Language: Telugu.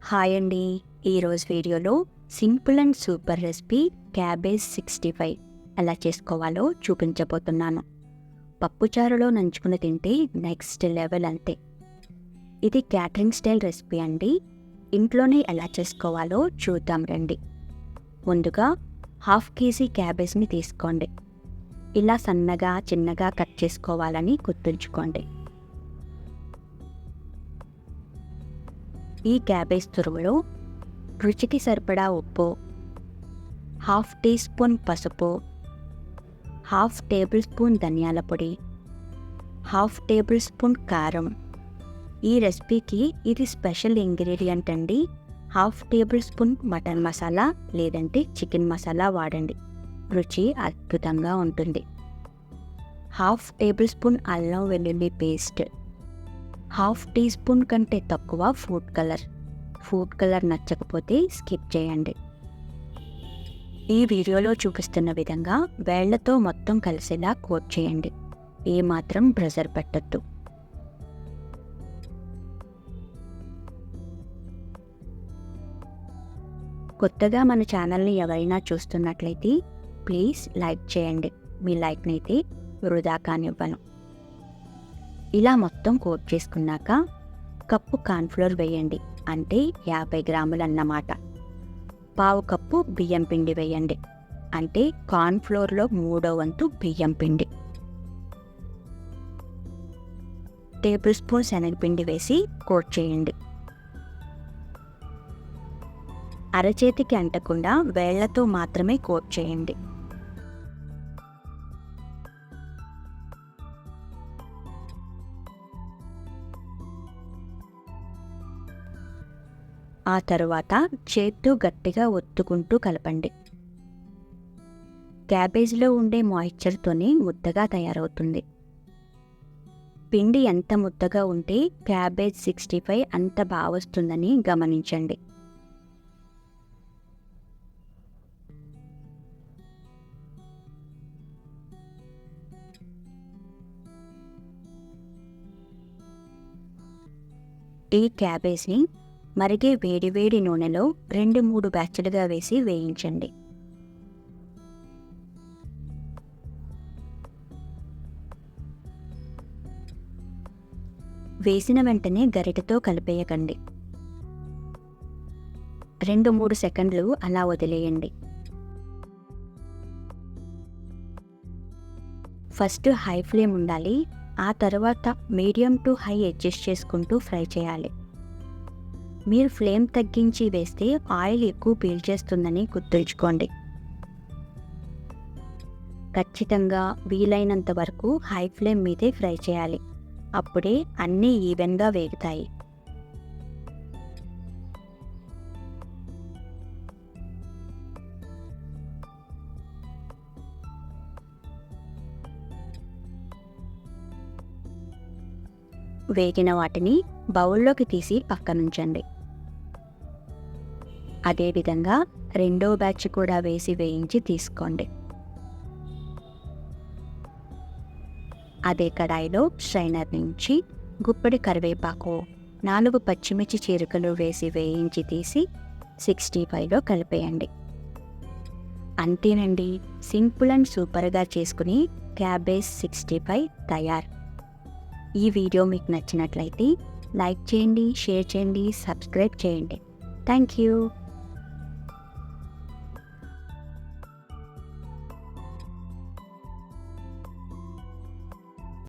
హాయ్ అండి. ఈరోజు వీడియోలో simple and super recipe cabbage 65 ఎలా చేసుకోవాలో చూపించబోతున్నాను. పప్పుచారులో నంచుకుని తింటే నెక్స్ట్ లెవెల్ అంతే. ఇది క్యాటరింగ్ స్టైల్ రెసిపీ అండి. ఇంట్లోనే ఎలా చేసుకోవాలో చూద్దాం రండి. ముందుగా 1/2 కేజీ క్యాబేజ్ని తీసుకోండి. ఇలా సన్నగా చిన్నగా కట్ చేసుకోవాలని గుర్తుంచుకోండి. ఈ క్యాబేజ్ తురుములో రుచికి సరిపడా ఉప్పు, 1/2 టీ స్పూన్ పసుపు, 1/2 టేబుల్ స్పూన్ ధనియాల పొడి, 1/2 టేబుల్ స్పూన్ కారం. ఈ రెసిపీకి ఇది స్పెషల్ ఇంగ్రీడియంట్ అండి. 1/2 టేబుల్ స్పూన్ మటన్ మసాలా లేదంటే చికెన్ మసాలా వాడండి, రుచి అద్భుతంగా ఉంటుంది. 1/2 టేబుల్ స్పూన్ అల్లం వెల్లుల్లి పేస్ట్, 1/2 టీ స్పూన్ కంటే తక్కువ ఫుడ్ కలర్ నచ్చకపోతే స్కిప్ చేయండి. ఈ వీడియోలో చూపిస్తున్న విధంగా వేళ్లతో మొత్తం కలిసేలా కోట్ చేయండి. ఏమాత్రం ప్రెషర్ పెట్టొద్దు. కొత్తగా మన ఛానల్ని ఎవరైనా చూస్తున్నట్లయితే ప్లీజ్ లైక్ చేయండి. మీ లైక్ని అయితే వృధా కానివ్వను. ఇలా మొత్తం కోట్ చేసుకున్నాక కప్పు కార్న్ఫ్లోర్ వేయండి, అంటే 50 గ్రాములు అన్నమాట. 1/2 కప్పు బియ్యం పిండి వేయండి, అంటే కార్న్ఫ్లోర్లో 1/3 వంతు బియ్యం పిండి. టేబుల్ స్పూన్ శనగపిండి వేసి కోట్ చేయండి. అరచేతికి అంటకుండా వేళ్లతో మాత్రమే కోట్ చేయండి. ఆ తరువాత చేత్తో గట్టిగా ఒత్తుకుంటూ కలపండి. క్యాబేజ్లో ఉండే మాయిశ్చర్తోనే ముద్దగా తయారవుతుంది. పిండి ఎంత ముద్దగా ఉంటే క్యాబేజ్ 65 అంత బాగా వస్తుందని గమనించండి. ఈ క్యాబేజ్ని మరిగే వేడివేడి నూనెలో 2-3 బ్యాచ్లుగా వేసి వేయించండి. వేసిన వెంటనే గరిటెతో కలిపేయకండి. 2-3 సెకండ్లు అలా వదిలేయండి. ఫస్ట్ హై ఫ్లేమ్ ఉండాలి, ఆ తర్వాత మీడియం టు హై అడ్జస్ట్ చేసుకుంటూ ఫ్రై చేయాలి. మీరు ఫ్లేమ్ తగ్గించి వేస్తే ఆయిల్ ఎక్కువ పీల్చేస్తుందని గుర్తుంచుకోండి. ఖచ్చితంగా వీలైనంత వరకు హై ఫ్లేమ్ మీదే ఫ్రై చేయాలి, అప్పుడే అన్నీ ఈవెన్గా వేగుతాయి. వేగిన వాటిని బౌల్లోకి తీసి పక్కనుంచండి. అదేవిధంగా రెండో బ్యాచ్ కూడా వేసి వేయించి తీసుకోండి. అదే కడాయిలో స్ట్రైనర్ నుంచి గుప్పెడి కరివేపాకు, 4 పచ్చిమిర్చి చీరికలు వేసి వేయించి తీసి 65లో కలిపేయండి. అంతేనండి, సింపుల్ అండ్ సూపర్గా చేసుకుని క్యాబేజ్ 65 తయారు. ఈ వీడియో మీకు నచ్చినట్లయితే లైక్ చేయండి, షేర్ చేయండి, సబ్స్క్రైబ్ చేయండి. Thank you.